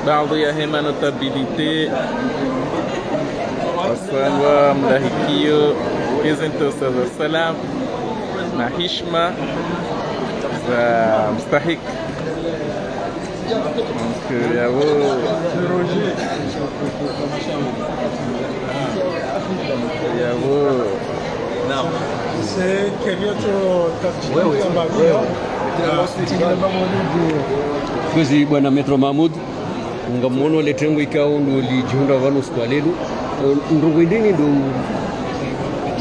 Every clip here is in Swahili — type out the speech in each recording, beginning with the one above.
baadhi ya hema notabilite wasangwa mdahikio kezentosa za salam na hishma za mstahik yabo naam c'est Kenyoto Kwezi bwana Metro Mahmud ngamono letengo ikao ndo lijihunda vano skwalelu ndongo indini ndo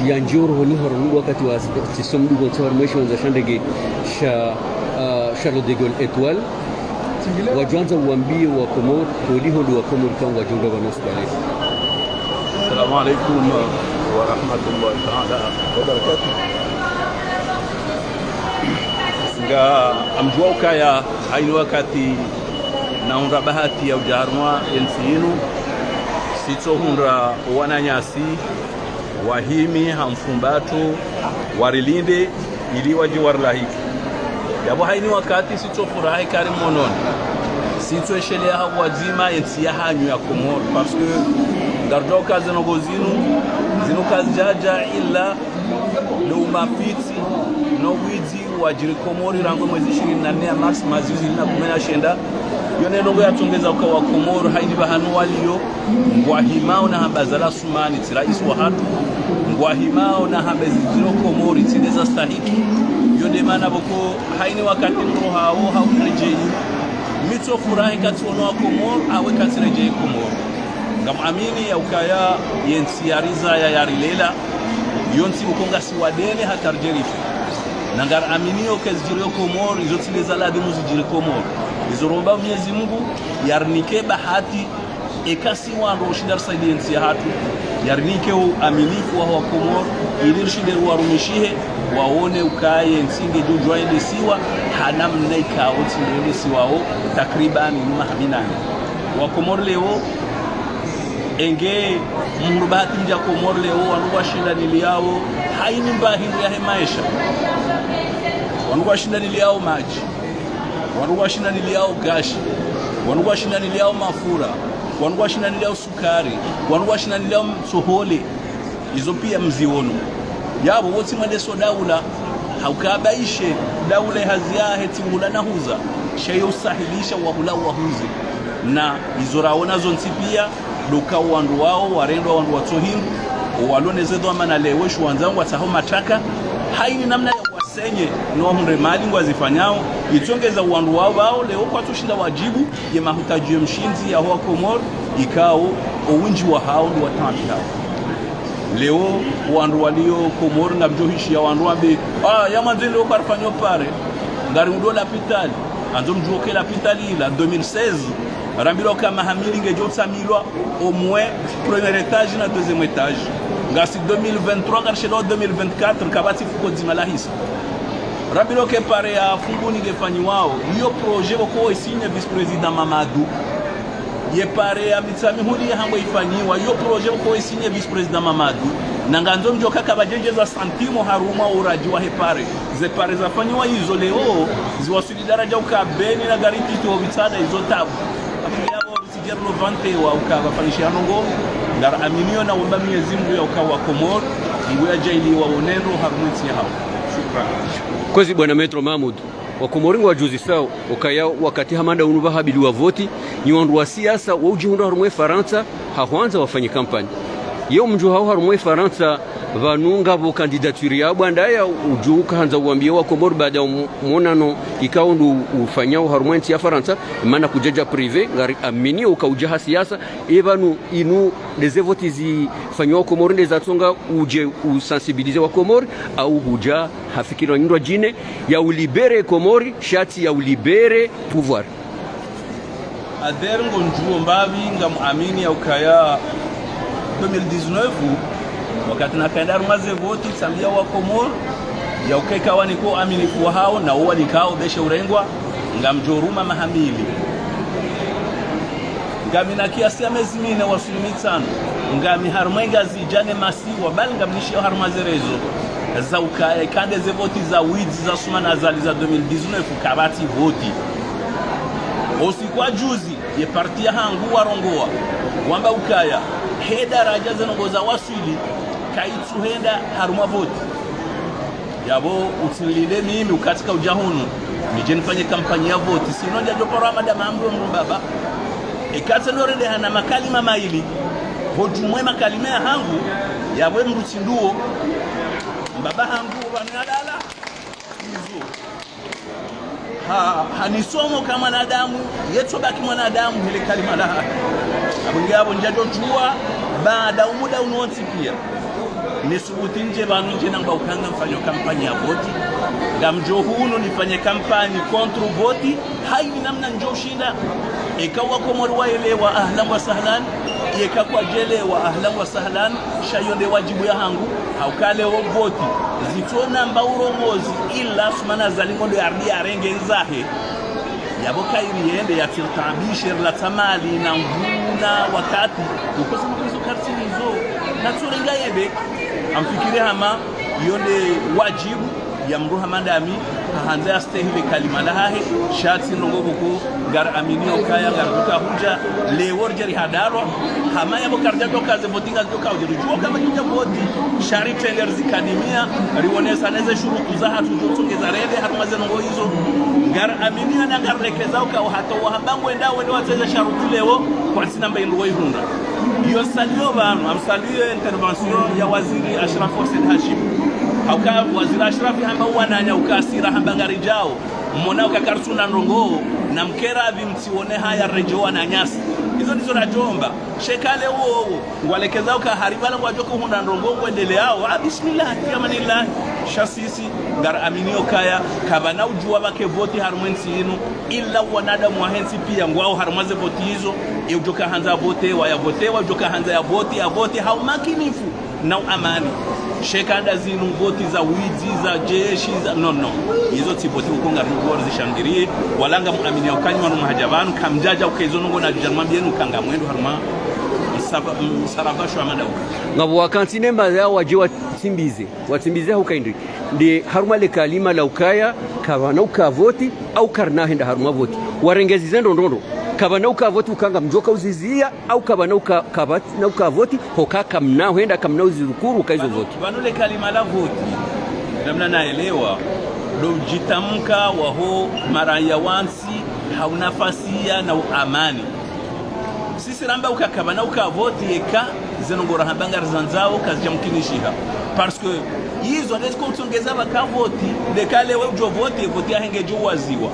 ya njoro honi harungu wakati wa sisom dugo tsawar mwisho za shandege Charles de Gaulle Étoile wajuanza uambie wa Komor poliho ndo wa Komor kwa wajunda vano skwalelu. Assalamu alaikum wa rahmatullahi ta'ala wa barakatuh. Nga amjua ukaya haini wakati naunda bahati ya ujarmwa ensinu sito hundra wananyasi wahimi hamfumbato warilinde ili waji warlahiki yabo haini wakati sito furahi kari mononi sito eshelea wazima ensi ya hanyu ya Komor parce que dardoka zino kazi jaja illa lo mafiti no wizi wajiri Komori rango mwezi 24 ya Mars mazizi na kumena shenda yone longo yatongeza kwa wa Komoro haidi bahanu waliyo ngwahimao na habazala sumani tirais wa hatu ngwahimao na habezi zino Komori tideza stahiki yone mana boko haini wakati mro hao haunrejei mito furahi kati ono wa Komoro awe kati rejei Komoro ngamamini ya ukaya yensi yariza ya yarilela yonsi ukonga siwadene hatarjerife nangar aminio kezjiro Komor izotileza ladi muzijire Komor izoromba Mwenyezi Mungu yarnike bahati ekasi wando shidar saidiensi ya hatu yarnike aminifu wa Komor ilirshide warumishihe waone ukaye nsinge jojoinde siwa hanam naika otinde siwao takriban numa haminani wa Komor leo enge murubati mja Komor leo wanuwa shinda niliao haini mbahindu ya maisha wanuwa shinda niliao maji wanuwa shinda niliao gashi wanuwa shinda niliao mafura wanuwa shinda niliao sukari wanuwa shinda niliao sohole izo pia mziono yabo wote mwende so daula haukabaishe daula haziahe tingula na huza shayo sahilisha wahula wahuze na izoraona zonti pia luka wandu wao warendo wandu watohindu walonezedwa mana leweshu wanzangu wataho mataka haini namna ya wasenye nohunde mali ngwazifanyao itongeza wandu wao leo kwa tushinda wajibu ya mahutaji ya mshinzi ya hoa Komor ikao owinji wa hao ni watambi hao leo wandu walio Komor na mjohishi ya wandu wambi ya manzini leo karfanyo pare ngari udola pitali anzo mjuoke la pitali la 2016 rambilo kama hamili ngejotsa milwa au moins premier étage na deuxième étage ngasi 2023 karshelo 2024 kabati fuko dimalahisa rambilo ke pare ya fungu ningefanyi wao hiyo projet boko isinya vice president Mamadou ye pare ya mitsami hudi hango ifanyiwa hiyo projet boko isinya vice president Mamadou nanganzo mjoka kabajengeza santimo haruma uraji wa hepare ze pare zafanyiwa hizo leo ziwasuli daraja ukabeni na gariti to bitada hizo tabu Gerlo vante wa ukawa fanisha nongo ndar aminio na wamba Mwenyezi Mungu ya ukawa Komor iwe jaili wa onendo harumiti hao. Shukran. Kwezi bwana Metro Mahmud wa Komoringo wa juzi sao ukaya wakati hamanda unuba habili wa voti ni wandu wa siasa wa ujihunda harumwe Faransa hawanza wafanye kampani yo mju hao harumwe Faransa vanunga bo candidature ya bwandaya ujuka hanza uambie wa Komor baada monano ikao ndu ufanyao harumwe ya Faransa maana kujaja privé ngari amini ukauja siasa evanu inu les votes zifanywa Komor ndeza tsonga uje usensibiliser wa Komor au huja hafikiro nyindwa jine ya ulibere Komori shati ya ulibere pouvoir ader ngonjuo mbavi ngamuamini ya ukaya 2019 wakati nakaenda maze voti sambia wa Komor ya ukeka waniko aminifu wa hao na uwa nikao beshe urengwa ngamjoruma mahamili ngami na kiasi ya mezi mine wasulimitano ngami harumwenga zijane masiwa bali ngamnishi ya harumazerezo za ukaya ikande ze voti za wizi za suma na zali za 2019 kabati voti Osikwa juzi ye partia hangu warongoa wamba ukaya heda raja zenongoza wasili kaitsuhenda haruma voti yabo utilile mimi ukatika ujahunu nije nifanye kampanya ya voti sino ndio jopora madama amro baba ikatse norende hana makalima maili hojumwe makalima ya hangu yabwe mrutsinduo baba hangu banadala hizo hanisomo kama mwanadamu yetu baki mwanadamu ile kalima la abungabo njato jua baada umuda unonsi pia nisubuti nje banu nje namba ukanga mfanyo kampanya ya voti ngamjo huno nifanye kampanya contre voti haini namna njo shinda ikawa komori waelewa ahlan wa sahlan yekakwa jele wa ahlan wa sahlan shayonde wajibu ya hangu haukale wo voti zitona mbaurongozi illa sumana zalingondo yardi arenge nzahe yaboka iriende ya tiltabishir la tamali na mvuna wakati ukosa mkizo karti hizo na turenga yebe amfikire hama yonde wajibu ya mruha mandami hanza astehile kalima lahahe shati nongobuko gar aminio kaya gar duka huja lewor jari hadaro hama yabo karja doka ze votinga doka ujijua kama kinja voti shari tender zikadimia riwonesa neze shurutu za hatu jotongeza rede harmaze nongo hizo gar aminio na gar lekeza uka hato wahambango endao wende wateze sharutu lewo kwa sina mba inruwa ihunda iyo salio banu amsalio intervention ya waziri Ashraf Hussein Hashim hauka waziri Ashraf hamba wananya ukasira hamba garijao mona ukakarsuna ndongo na mkera vimtione haya rejoa na nyasi hizo ndizo rajomba shekale uo walekeza ukaharibala wajoko hunda ndongo kuendeleao bismillah yamanillah shasisi gar aminio kaya kabana ujua bake voti harmwensi inu illa wanadamu wahensi pia ngwao harmaze voti hizo ujoka hanza vote wa ya vote wa ujoka hanza ya vote haumakinifu na amani shekanda zinu voti za wizi za jeshi za no hizo tiboti ukonga rigor zishandirie walanga muamini ukanywa no mahajabanu kamjaja ukaizonongo na jamwambienu kanga mwendo harma sarabasho amada ngabo wakantine mbaza wajiwa watimbize hukaindi ndi haruma le kalima la ukaya kabana ukavoti au karna henda haruma voti warengezi zendo ndondo kabana ukavoti ukanga mjoka uzizia au kabana ukavati na ukavoti hokaka mnao henda kamna uzirukuru kaizo voti banule kalima la voti namna naelewa do jitamka waho maraya wansi haunafasia na amani sisi ramba ukakabana ukavoti eka zenongora hambanga zanzao kazijamkinishiha parce que hizo ndiko utongeza bakavoti dekale we ujo voti ahenge jo waziwa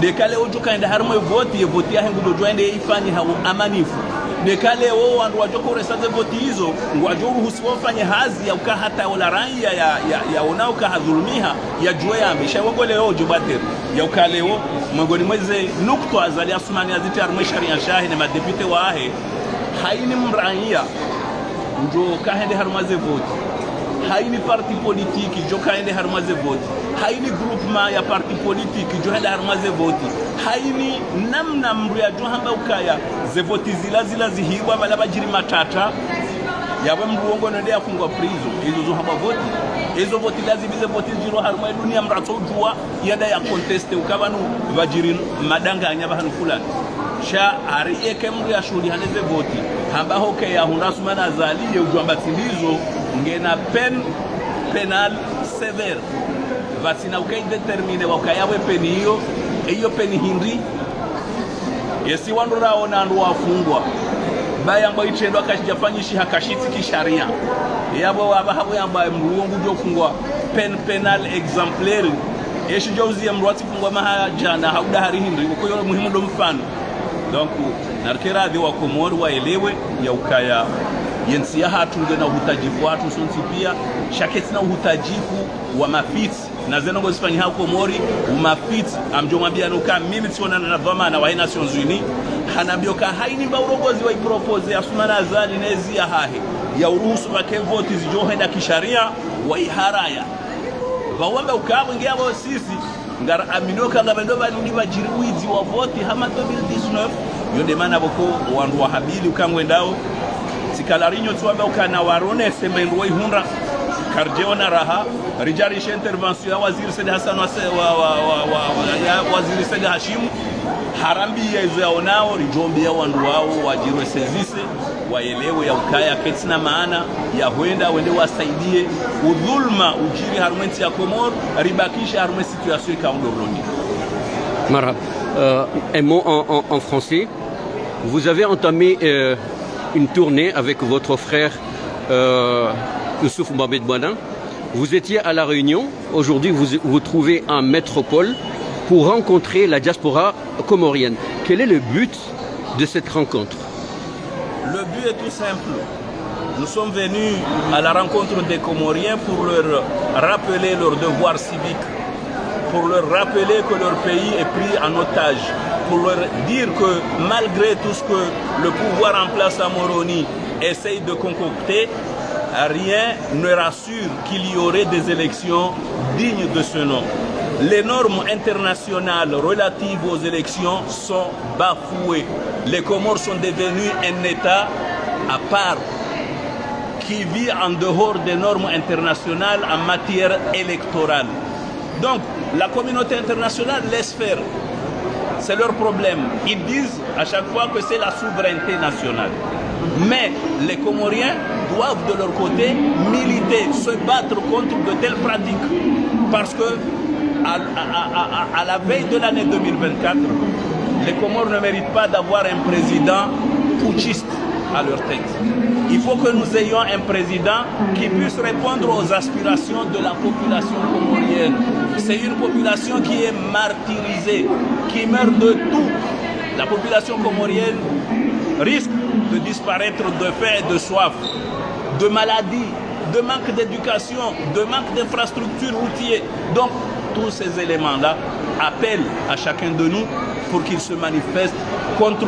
dekale ujo kaenda harmo voti ahenge do ende ifanye hawo amanifu dekale wo wandu wajoko resaze voti hizo ngwajo ruhusiwa ufanye hazi ya uka hata wala raia ya onauka hadhulumiha ya juwe ya mbisha wangole yo jubater ya ukaleo mwangoni mweze nukto azali asumani aziti harmo sharia shahi na madepute wahe haini mraia njo kahende harmaze voti haini parti politiki jo kaende harmaze voti haini groupement ya parti politiki jo henda harmaze voti haini namna mru ya jo hamba ukaya ze voti zila zihiwa bala bajiri matata yawe mruongo nende afungwa prison hizo zo hamba voti hizo voti lazibize voti jiro harma dunia mrato jua yada ya conteste ukabanu bajiri madanga anyaba hanu fulani sha arieke mru ya shuri haneze voti hamba hoke ya hundasumana zaliye ujwamba tilizo ngena penal severe vatsina ukai determine wakayawe peni hiyo peni hindi yesi wandu raona andu wafungwa baya ambayo itendo akajafanyisha hakashiti kisharia yabo habo yamba mruongo jo fungwa penal exemplaire yeshi jozi amrwati fungwa mahajana hauda hari hindi uko yo muhimu ndo mfano donc narkera de wa komori waelewe ya ukaya yensi ya hatu ngena uhutajifu watu sonsi pia shaketi na uhutajifu wa mafiti na zenongo zifanyi hako mori umafiti amjomwambia nuka mimi tiona na vama na wa Nations Unies hanabioka haini mba urongozi wa ipropose ya sumana azali nezi ya hahe ya uruhusu wake voti zijohenda kisharia wa iharaya vawamba ukabu ngeabo sisi ngara aminoka ngabendo baludi bajiriwizi wa voti hama 2019 yonde mana boko wandu wa habili ukangwendao sikalarinyo tuwamba ukana warone sembe nduwa ihunda karjeona raha rijarisha intervention ya waziri Said Hassan waziri Said Hashim harambia hizo yao nao rijombia wandu wao wajirwe sezise waelewe ya ukaya ketina maana ya huenda wende wasaidie udhulma ujiri harumenti ya Komor ribakisha harume situation ikaongo Burundi. Marhab. Un mot en français. Vous avez entamé une tournée avec votre frère Youssouf Mohamed Bouana. Vous étiez à La Réunion. Aujourd'hui, vous vous trouvez en métropole pour rencontrer la diaspora comorienne. Quel est le but de cette rencontre? Le but est tout simple. Nous sommes venus à la rencontre des Comoriens pour leur rappeler leurs devoirs civiques, pour leur rappeler que leur pays est pris en otage, pour leur dire que malgré tout ce que le pouvoir en place à Moroni essaye de concocter, rien ne rassure qu'il y aurait des élections dignes de ce nom. Les normes internationales relatives aux élections sont bafouées. Les Comores sont devenus un État à part qui vit en dehors des normes internationales en matière électorale. Donc, la communauté internationale laisse faire. C'est leur problème. Ils disent à chaque fois que c'est la souveraineté nationale. Mais les Comoriens doivent de leur côté militer, se battre contre de telles pratiques. Parce que à la veille de l'année 2024, les Comores ne méritent pas d'avoir un président putschiste à leur tête. Il faut que nous ayons un président qui puisse répondre aux aspirations de la population comorienne. C'est une population qui est martyrisée, qui meurt de tout. La population comorienne risque de disparaître de faim et de soif, de maladies, de manque d'éducation, de manque d'infrastructures routières. Donc, tous ces éléments-là appellent à chacun de nous pour qu'il se manifeste contre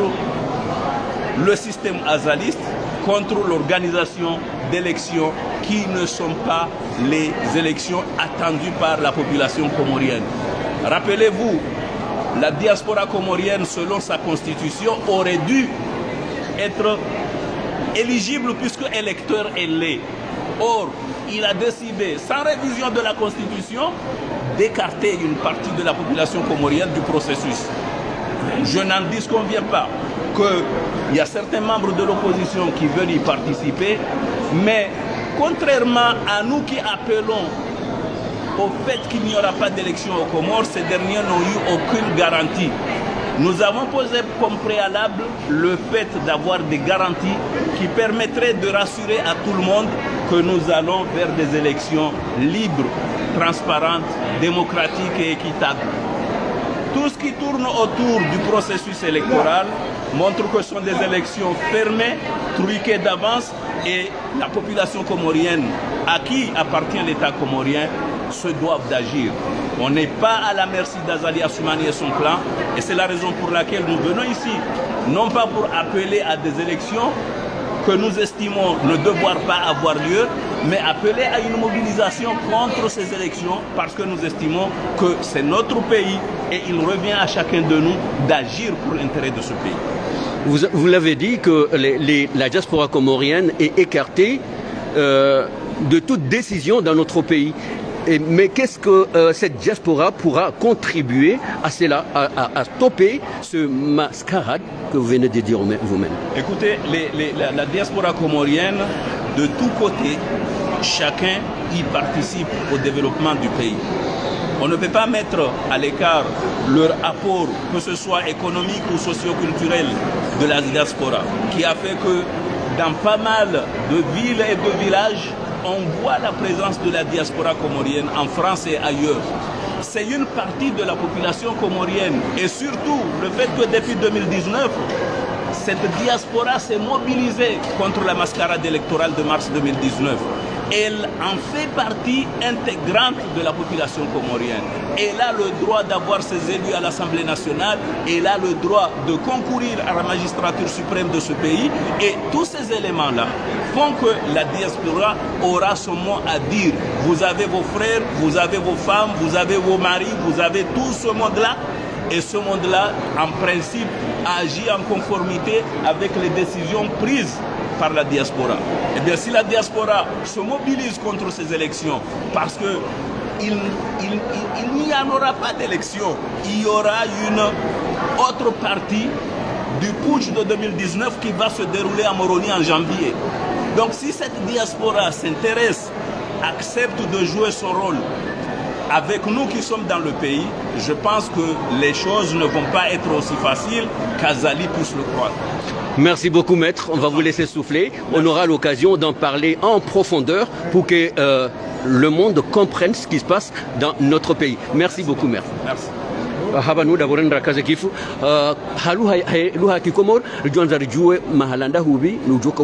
le système azaliste, contre l'organisation d'élections qui ne sont pas les élections attendues par la population comorienne. Rappelez-vous, la diaspora comorienne, selon sa constitution, aurait dû être éligible puisque électeur elle l'est. Or, il a décidé, sans révision de la constitution, d'écarter une partie de la population comorienne du processus. Je n'en disconviens pas qu'il y a certains membres de l'opposition qui veulent y participer, mais contrairement à nous qui appelons au fait qu'il n'y aura pas d'élection aux Comores, ces derniers n'ont eu aucune garantie. Nous avons posé comme préalable le fait d'avoir des garanties qui permettraient de rassurer à tout le monde que nous allons vers des élections libres, transparentes, démocratiques et équitables. Tout ce qui tourne autour du processus électoral montre que ce sont des élections fermées, truquées d'avance, et la population comorienne, à qui appartient l'État comorien, se doivent d'agir. On n'est pas à la merci d'Azali Assoumani et son clan, et c'est la raison pour laquelle nous venons ici, non pas pour appeler à des élections que nous estimons ne devoir pas avoir lieu, mais appeler à une mobilisation contre ces élections parce que nous estimons que c'est notre pays et il revient à chacun de nous d'agir pour l'intérêt de ce pays. Vous l'avez dit que la diaspora comorienne est écartée de toute décision dans notre pays. Mais qu'est-ce que cette diaspora pourra contribuer à cela, à stopper ce mascarade que vous venez de dire vous-même? Écoutez, la diaspora comorienne, de tous côtés, chacun y participe au développement du pays. On ne peut pas mettre à l'écart leur apport, que ce soit économique ou socio-culturel, de la diaspora, qui a fait que dans pas mal de villes et de villages, on voit la présence de la diaspora comorienne en France et ailleurs. C'est une partie de la population comorienne et surtout le fait que depuis 2019, cette diaspora s'est mobilisée contre la mascarade électorale de mars 2019. Elle en fait partie intégrante de la population comorienne. Elle a le droit d'avoir ses élus à l'Assemblée nationale, elle a le droit de concourir à la magistrature suprême de ce pays, et tous ces éléments-là font que la diaspora aura son mot à dire. Vous avez vos frères, vous avez vos femmes, vous avez vos maris, vous avez tout ce monde-là, et ce monde-là, en principe, agit en conformité avec les décisions prises par la diaspora. Eh bien, si la diaspora se mobilise contre ces élections, parce que il n'y en aura pas d'élection. Il y aura une autre partie du putsch de 2019 qui va se dérouler à Moroni en janvier. Donc si cette diaspora s'intéresse, accepte de jouer son rôle avec nous qui sommes dans le pays, je pense que les choses ne vont pas être aussi faciles qu'Azali puisse le croire. Merci beaucoup, maître. On va vous laisser souffler. On aura l'occasion d'en parler en profondeur pour que le monde comprenne ce qui se passe dans notre pays. Merci beaucoup, maître. Merci. Haba nuda borenda kaze kifu luha kikomor lijuanza rijue mahalanda hubi mjoka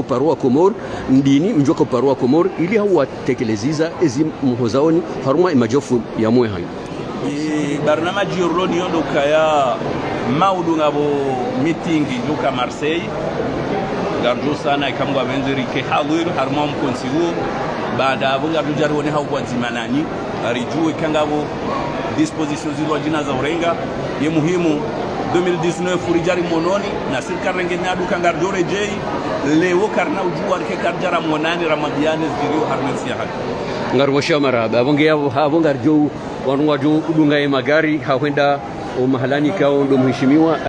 uparua komor ndini mjoka uparua komor ili hawa tekeleziza ezi mhozaoni haruma imajofu ya mwe hayo barnamaji yorloni yondo kaya maudu ngabo meeting duka Marseille garjo sana ikamwa benzeri ke halir harma mkonsiwo baada abunga dujarone hawa zimanani arijue kangabo dispositions zilwa jina za urenga ye muhimu 2019 urijari mononi na sirkar rengeni aduka ngarjore jei lewo karna ujuar ke karjara monani ramadiane zirio harmensia haki ngarwo shamara abonge yabo habonga jo wanwa jo udunga magari hawenda o mahalani kao ndo mheshimiwa